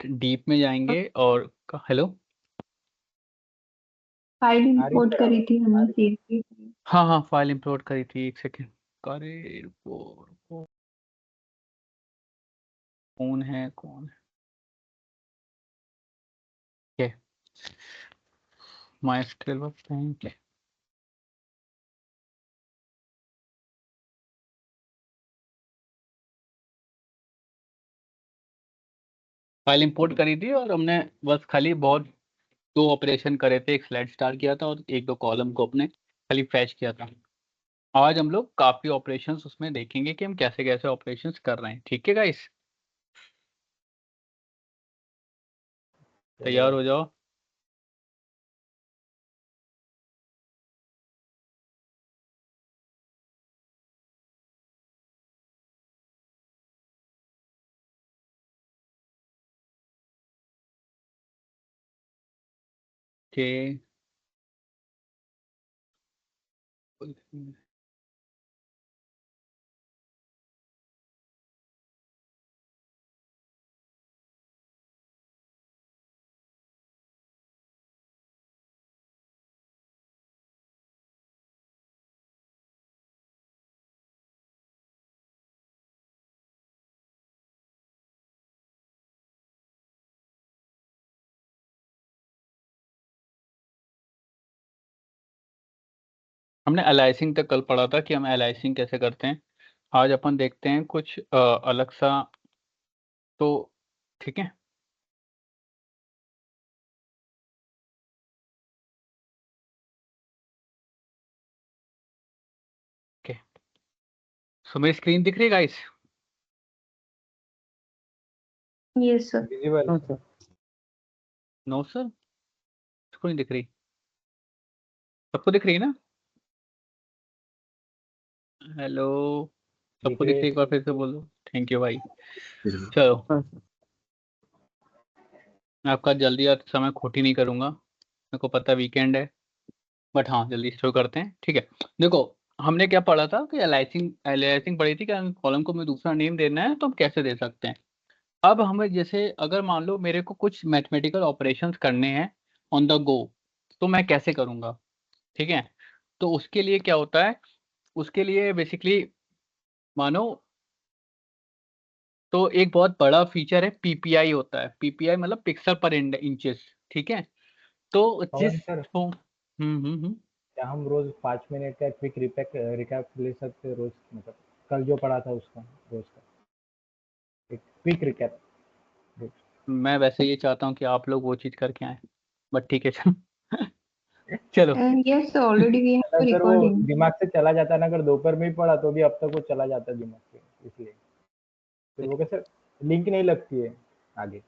बहुत डीप में जाएंगे और हेलो फाइल आ रही इंपोर्ट सर करी थी हमने आवाज? सीधे। हाँ हाँ फाइल इंपोर्ट करी थी, एक सेकेंड। अरे रुको, कौन है ये माइस्क्ल बैंक। फाइल इंपोर्ट करी थी और हमने बस खाली बहुत दो ऑपरेशन करे थे, एक स्लाइड स्टार किया था और एक दो कॉलम को अपने खाली फैच किया था। आज हम लोग काफी ऑपरेशंस उसमें देखेंगे कि हम कैसे कैसे ऑपरेशंस कर रहे हैं। ठीक है गाइस, तैयार हो जाओ। कि हमने अलाइसिंग तक कल पढ़ा था कि हम अलाइसिंग कैसे करते हैं। आज अपन देखते हैं कुछ अलग सा। तो ठीक है, ओके। सो मेरी स्क्रीन दिख रही है guys? Yes sir. Visible no sir, no sir, इसको नहीं दिख रही। सबको दिख रही है ना? हेलो, सबको दिख रही है? एक बार फिर से बोलो। थैंक यू भाई। चलो, मैं आपका जल्दी और समय खोटी नहीं करूंगा, मेरे को पता वीकेंड है, बट हाँ जल्दी शुरू करते हैं। ठीक है, देखो हमने क्या पढ़ा था कि अलाइसिंग पढ़ी थी कि कॉलम को मैं दूसरा नेम देना है तो हम कैसे दे सकते हैं। अब हमें जैसे अगर मान लो मेरे को कुछ मैथमेटिकल ऑपरेशंस करने हैं ऑन द गो, तो मैं कैसे करूंगा। ठीक है, तो उसके लिए क्या होता है, उसके लिए बेसिकली मानो तो एक बहुत बड़ा फीचर है पीपीआई होता है। पीपीआई मतलब पिक्सल पर इंचेस। ठीक है, तो पवन जिस सर, हम्म। क्या हम रोज 5 मिनट का क्विक रिकैप ले सकते हैं? रोज मतलब कल जो पढ़ा था उसका, रोज का एक क्विक रिकैप। मैं वैसे ये चाहता हूँ कि आप लोग वो चीज करके आए, बट ठीक है चलो चलो। Yes already we have sir वो रिकॉर्डिंग। दिमाग से चला जाता है ना, अगर दोपहर में ही पढ़ा तो भी अब तक वो चला जाता है दिमाग से, इसलिए फिर वो कैसे लिंक नहीं लगती है आगे।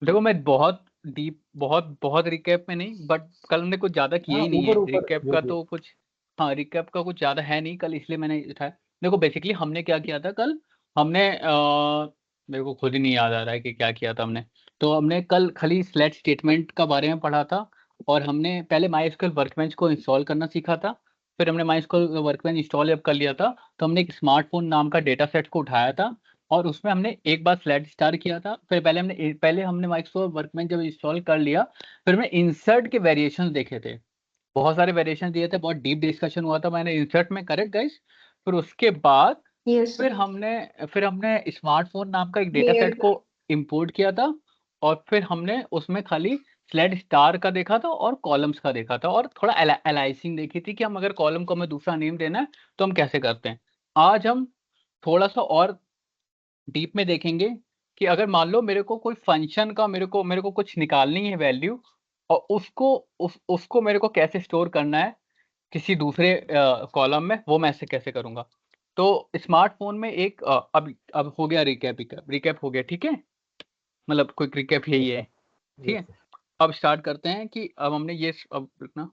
देखो मैं बहुत डीप बहुत बहुत रिकैप में नहीं, बट कल हमने कुछ ज्यादा किया हाँ, ही नहीं है ऊपर ऊपर रिकैप जो का भी। तो कुछ। हाँ रिकैप का कुछ ज्यादा है नहीं कल, इसलिए मैंने उठाया। देखो बेसिकली हमने क्या किया था कल, हमने मेरे को खुद ही नहीं याद आ रहा है कि क्या किया था हमने। तो हमने कल खाली स्लेट स्टेटमेंट का बारे में पढ़ा था, और हमने पहले माइस्क्ल वर्कबेंच को इंस्टॉल करना सीखा था। फिर हमने माइस्क्ल वर्कबेंच इंस्टॉल जब कर लिया था, तो हमने एक स्मार्टफोन नाम का डेटा सेट को उठाया था, और उसमें हमने एक बार स्लाइड स्टार किया था। फिर पहले हमने माइक्रोसॉफ्ट वर्कबेंच जब इंस्टॉल कर लिया, फिर हमने इंसर्ट के वेरिएशंस देखे थे। बहुत सारे वेरिएशन दिए थे, बहुत डीप डिस्कशन हुआ था, मैंने इंसर्ट में करेक्ट गाइस। फिर उसके बाद यस फिर हमने स्मार्टफोन नाम का एक डेटा क्लियर। सेट को इंपोर्ट किया था, और फिर हमने उसमें खाली स्लेड स्टार का देखा था और कॉलम्स का देखा था, और थोड़ा एलाइसिंग देखी थी कि हम अगर कॉलम को हमें दूसरा नेम देना है तो हम कैसे करते हैं। आज हम थोड़ा सा और डीप में देखेंगे कि अगर मान लो मेरे को कोई फंक्शन का मेरे को कुछ निकालनी है वैल्यू, और उसको मेरे को कैसे स्टोर करना है किसी दूसरे कॉलम में, वो मैं ऐसे कैसे करूंगा। तो स्मार्टफोन में एक अब हो गया रिकैप रिकैप रिकैप हो गया। ठीक है, मतलब कोई रिकैप यही है। ठीक है, यस। अब स्टार्ट करते हैं कि अब हमने ये अब रुकना,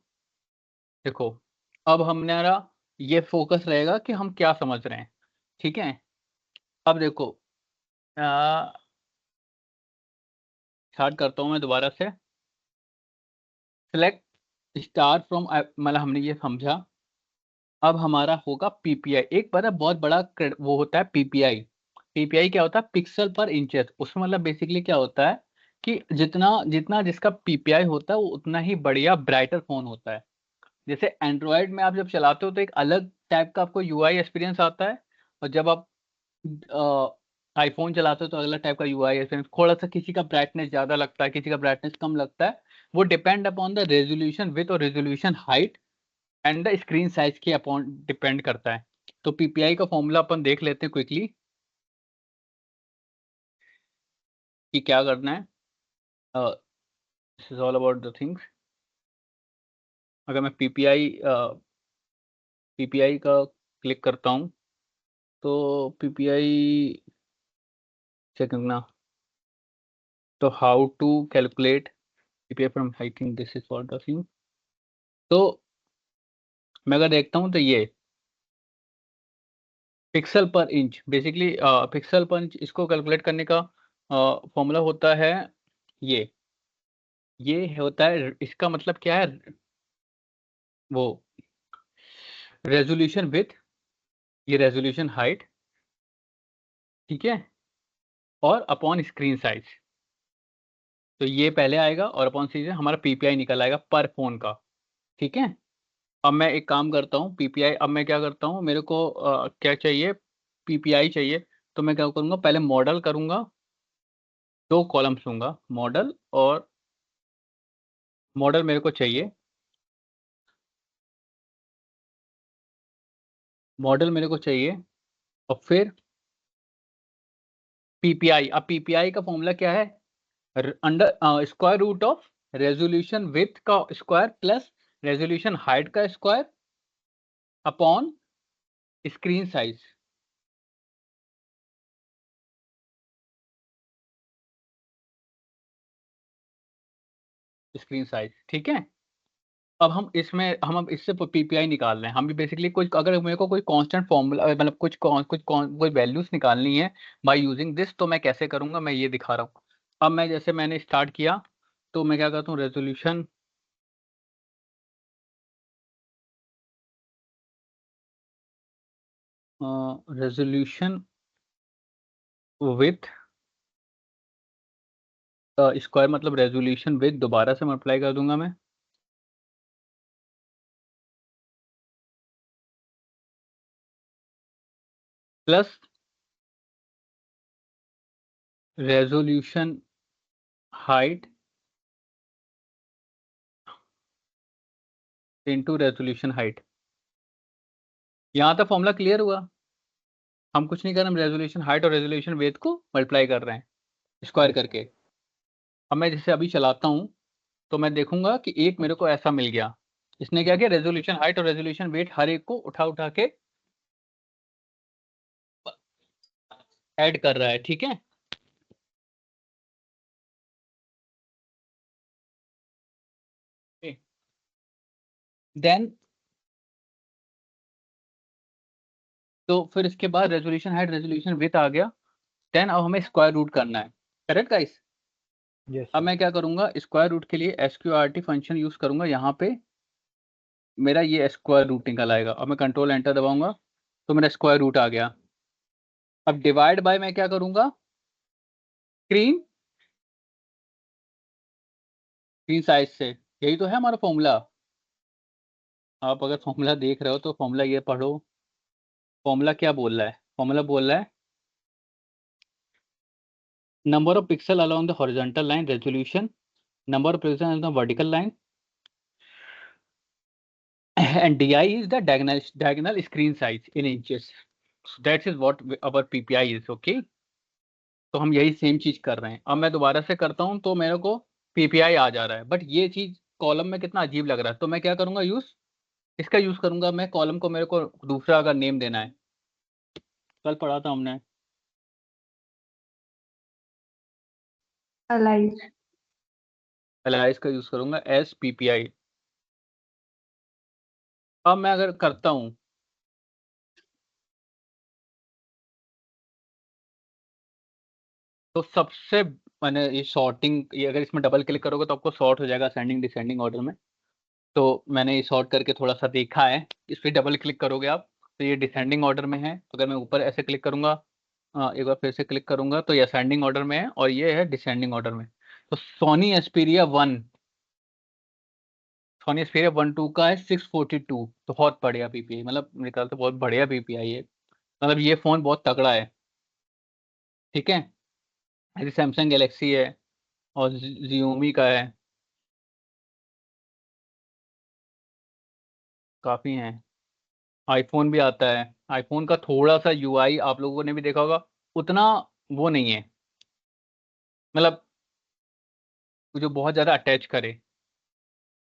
देखो अब हमारा ये फोकस रहेगा कि हम क्या समझ रहे हैं। ठीक है, अब देखो स्टार्ट करता हूँ मैं दोबारा से। सिलेक्ट स्टार फ्रॉम, मतलब हमने ये समझा। अब हमारा होगा पीपीआई, एक पता बहुत बड़ा वो होता है पीपीआई। पीपीआई क्या होता है, पिक्सल पर इंचेस। उसमें मतलब बेसिकली क्या होता है कि जितना जितना जिसका पीपीआई होता है वो उतना ही बढ़िया ब्राइटर फोन होता है। जैसे एंड्रॉयड में आप जब चलाते हो तो एक अलग टाइप का आपको यूआई एक्सपीरियंस आता है, और जब आप आईफोन चलाते हो तो अगला टाइप का यूआई एक्सपीरियंस। थोड़ा सा किसी का ब्राइटनेस ज्यादा लगता है, किसी का ब्राइटनेस कम लगता है। वो depend upon the resolution with और resolution height and the screen size के अपॉन डिपेंड करता है। तो पीपीआई का फॉर्मूला अपन देख लेते हैं क्विकली कि क्या करना है। This is all about the things. अगर मैं पीपीआई का क्लिक करता हूँ तो पीपीआई चेक करना। तो how to calculate PPI from, I think this is for the thing. तो मैं अगर देखता हूँ तो ये pixel per inch, basically pixel per inch इसको कैलकुलेट करने का फॉर्मूला होता है। ये ये होता है, इसका मतलब क्या है, वो रेजोल्यूशन विथ, ये रेजोल्यूशन हाइट, ठीक है, और अपॉन स्क्रीन साइज। तो ये पहले आएगा और अपॉन सीरीज हमारा पीपीआई निकल आएगा पर फोन का, ठीक है। अब मैं एक काम करता हूँ, पीपीआई अब मैं क्या करता हूँ, मेरे को क्या चाहिए, पीपीआई चाहिए। तो मैं क्या करूँगा, पहले मॉडल करूँगा, 2 कॉलम्स लूँगा, मॉडल और मॉडल मेरे को चाहिए, मॉडल मेरे को चाहिए, और फिर पीपीआई। अब पीपीआई का फॉर्मूला क्या है, under square root of resolution with का स्क्वायर प्लस रेजोल्यूशन हाइट का square upon screen size. Screen size, ठीक है। अब हम अब इससे पीपीआई निकाल रहे हैं। हम भी बेसिकली कुछ, अगर मेरे को कोई कांस्टेंट फॉर्मूला मतलब कोई वैल्यूज निकालनी है बाय यूजिंग दिस, तो मैं कैसे करूंगा, मैं ये दिखा रहा हूँ। अब मैं जैसे मैंने स्टार्ट किया तो मैं क्या करता हूँ, रेजोल्यूशन रेजोल्यूशन विथ स्क्वायर, मतलब रेजोल्यूशन विथ दोबारा से मल्टीप्लाई कर दूंगा मैं, plus resolution height into resolution height. यहाँ तक फॉर्मूला क्लियर हुआ। हम कुछ नहीं कर रहे, हम रेजोल्यूशन हाइट और रेजोल्यूशन विथ को मल्टीप्लाई कर रहे हैं स्क्वायर Yes, sir. करके। अब मैं जैसे अभी चलाता हूँ तो मैं देखूंगा कि एक मेरे को ऐसा मिल गया। इसने क्या किया, रेजोल्यूशन हाइट और रेजोल्यूशन वेट हर एक को उठा उठा के ऐड कर रहा है, ठीक है। देन तो फिर इसके बाद रेजोल्यूशन हाइट रेजोल्यूशन विथ आ गया। देन अब हमें स्क्वायर रूट करना है, करेक्ट गाइस। Yes, अब sir. मैं क्या करूंगा, स्क्वायर रूट के लिए एसक्यूआरटी फंक्शन यूज करूंगा। यहाँ पे मेरा ये स्क्वायर रूट निकल आएगा। अब मैं कंट्रोल एंटर दबाऊंगा तो मेरा स्क्वायर रूट आ गया। अब डिवाइड बाय मैं क्या करूंगा, स्क्रीन स्क्रीन साइज से। यही तो है हमारा फॉर्मूला। आप अगर फॉर्मूला देख रहे हो तो फॉर्मूला ये पढ़ो। फॉर्मूला क्या बोल रहा है, फॉर्मूला बोल रहा है number of pixel along the horizontal line resolution, number of pixels along the vertical line, and di is the diagonal screen size in inches. So that is what our PPI is, okay। तो हम यही same चीज कर रहे हैं। अब मैं दोबारा से करता हूं तो मेरे को पीपीआई आ जा रहा है, बट ये चीज कॉलम में कितना अजीब लग रहा है। तो मैं क्या करूंगा, इसका यूज करूंगा मैं, कॉलम को मेरे को दूसरा अगर नेम देना है, कल पढ़ा था हमने, Alive. एलाइज का यूज करूंगा एस पीपीआई। अब मैं अगर करता हूं तो सबसे, मैंने ये सॉर्टिंग, ये अगर इसमें डबल क्लिक करोगे तो आपको सॉर्ट हो जाएगा असेंडिंग डिसेंडिंग ऑर्डर में। तो मैंने ये सॉर्ट करके थोड़ा सा देखा है। इस पर डबल क्लिक करोगे आप तो ये डिसेंडिंग ऑर्डर में है। अगर मैं ऊपर ऐसे क्लिक करूंगा एक बार फिर से क्लिक करूंगा तो ये असेंडिंग ऑर्डर में है और ये है डिसेंडिंग ऑर्डर में। तो सोनी एक्सपीरिया 1 2 का है 642, तो बहुत बढ़िया पीपीआई, मतलब मेरे ख्याल से बहुत बढ़िया पीपीआई है, मतलब ये फोन बहुत तगड़ा है। ठीक है, ये सैमसंग गैलेक्सी है और जियोमी का है, काफी हैं। आईफोन भी आता है, आईफोन का थोड़ा सा यूआई आप लोगों ने भी देखा होगा, उतना वो नहीं है, मतलब जो बहुत ज्यादा अटैच करे,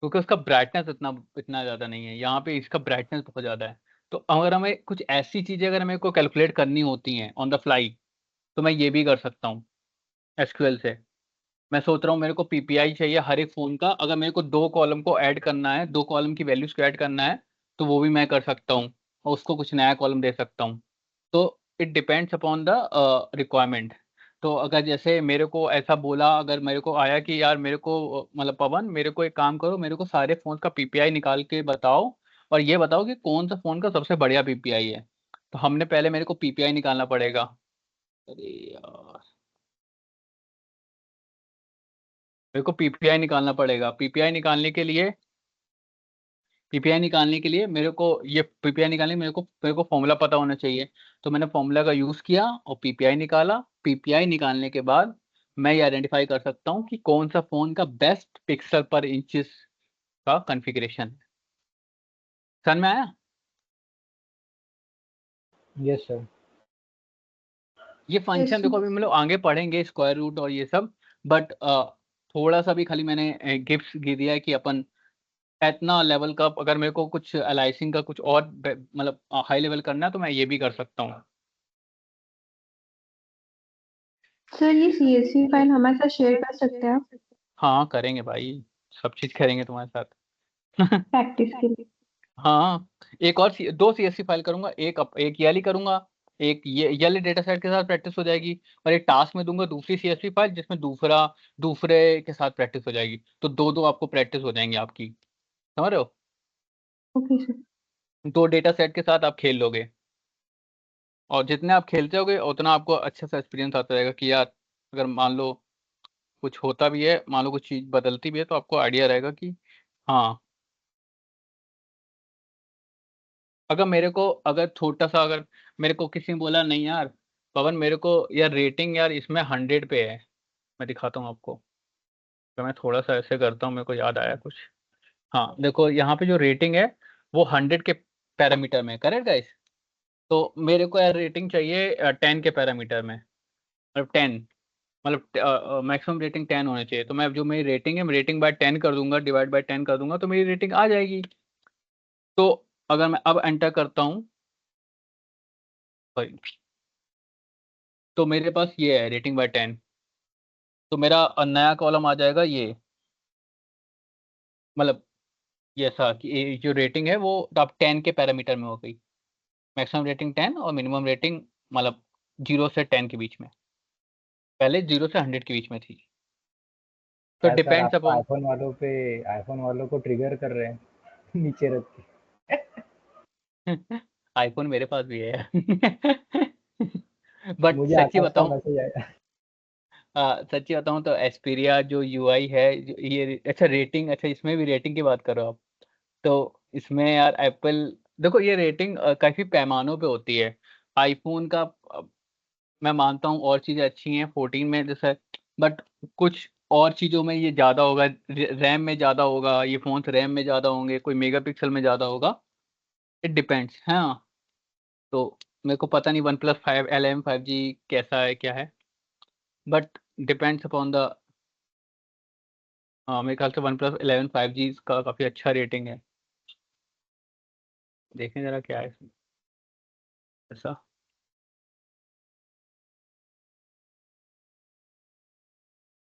क्योंकि उसका ब्राइटनेस इतना इतना ज्यादा नहीं है, यहाँ पे इसका ब्राइटनेस बहुत ज्यादा है। तो अगर हमें कुछ ऐसी चीजें अगर मेरे को कैलकुलेट करनी होती हैं ऑन द फ्लाई, तो मैं ये भी कर सकता हूँ एसक्यूएल से। मैं सोच रहा हूँ मेरे को पीपीआई चाहिए हर एक फोन का, अगर मेरे को 2 कॉलम को ऐड करना है, 2 कॉलम की वैल्यूज को ऐड करना है, तो वो भी मैं कर सकता हूँ और उसको कुछ नया कॉलम दे सकता हूँ। तो it depends upon the requirement. तो अगर जैसे मेरे को ऐसा बोला, अगर मेरे को आया कि यार मेरे को मतलब पवन मेरे को एक काम करो, मेरे को सारे फोन का पीपीआई निकाल के बताओ और ये बताओ कि कौन सा फोन का सबसे बढ़िया पीपीआई है, तो हमने पहले मेरे को पीपीआई निकालना पड़ेगा। अरे यार, मेरे को पीपीआई निकालना पड़ेगा। पीपीआई निकालने के लिए मेरे को ये पीपीआई निकालने मेरे को फॉर्मूला पता होना चाहिए। तो मैंने फॉर्मूला का यूज किया और पीपीआई निकाला। पीपीआई निकालने के बाद मैं ये आइडेंटिफाई कर सकता हूँ कि कौन सा फोन का बेस्ट पिक्सल पर इंचेस का कॉन्फ़िगरेशन है। समझ में आया? Yes sir. ये यस फंक्शन देखो अभी हम लोग आगे पढ़ेंगे स्क्वायर रूट और ये सब, बट थोड़ा सा भी खाली मैंने गिफ्ट गिर दिया है कि अपन इतना लेवल का अगर मेरे को कुछ एलाइसिंग का कुछ और मतलब हाई लेवल करना है तो मैं ये भी कर सकता हूँ। सर, ये सीएसवी फाइल हमारे साथ शेयर कर सकते हैं आप हाँ करेंगे भाई, सब चीज करेंगे तुम्हारे साथ। प्रैक्टिस के लिए? हाँ, एक और दो सीएससी फाइल करूंगा, एक ये वाली करूंगा, एक ये वाले डेटा सेट के साथ प्रैक्टिस हो जाएगी, और एक टास्क में दूंगा दूसरी सीएससी फाइल जिसमें दूसरा दूसरे के साथ प्रैक्टिस हो जाएगी, तो दो दो आपको प्रैक्टिस हो जाएंगी आपकी। समझ रहे हो? Okay sir. 2 डेटा सेट के साथ आप खेल लोगे, और जितने आप खेलते होगे उतना आपको अच्छे से एक्सपीरियंस आता रहेगा कि यार अगर मान लो कुछ होता भी है, मान लो कुछ चीज बदलती भी है, तो आपको आइडिया रहेगा कि हाँ। अगर छोटा सा अगर मेरे को किसी ने बोला नहीं यार पवन मेरे को यार रेटिंग यार इसमें 100 पे है, मैं दिखाता हूँ आपको। तो मैं थोड़ा सा ऐसे करता हूँ, मेरे को याद आया कुछ। हाँ देखो यहाँ पे जो रेटिंग है वो 100 के पैरामीटर में, करेक्ट गाइस? तो मेरे को यार रेटिंग चाहिए 10 के पैरामीटर में, मतलब 10, मतलब मैक्सिमम रेटिंग 10 होनी चाहिए। तो मैं जो मेरी रेटिंग है मैं रेटिंग बाय 10 कर दूंगा, डिवाइड बाय 10 कर दूंगा, तो मेरी रेटिंग आ जाएगी। तो अगर मैं अब एंटर करता हूँ, सॉरी, तो मेरे पास ये है रेटिंग बाय 10, तो मेरा नया कॉलम आ जाएगा ये, मतलब ये ऐसा कि ये जो रेटिंग है वो अब 10 के पैरामीटर में हो गई। मैक्सिमम रेटिंग 10 और मिनिमम रेटिंग मतलब 0 से 10 के बीच में, पहले 0 से 100 के बीच में थी। तो क्या सर, डिपेंड्स आप अपॉन। आईफोन वालों को ट्रिगर कर रहे हैं नीचे रख के। आईफोन मेरे पास भी है। बट मुझे सच्ची आकाश का बताऊं, मैसेज आया। सच्ची बताऊं तो एस्पिरिया जो यूआई है ये अच्छा रेटिंग, अच्छा इसमें भी रेटिंग की बात करो आप, तो इसमें यार एप्पल, देखो ये रेटिंग काफी पैमानों पे होती है। आईफोन का मैं मानता हूँ और चीजें अच्छी हैं 14 में जैसे, बट कुछ और चीजों में ये ज्यादा होगा, रैम में ज्यादा होगा, ये फोन रैम में ज्यादा होंगे, कोई मेगापिक्सल में ज्यादा होगा। इट डिपेंड्स, हाँ। तो मेरे को पता नहीं वन प्लस 5 LM5G कैसा है क्या है, बट डिपेंड्स अपॉन द, मेरे ख्याल से वन प्लस 11 5G का काफी अच्छा रेटिंग है। देखें जरा क्या है इसमें ऐसा।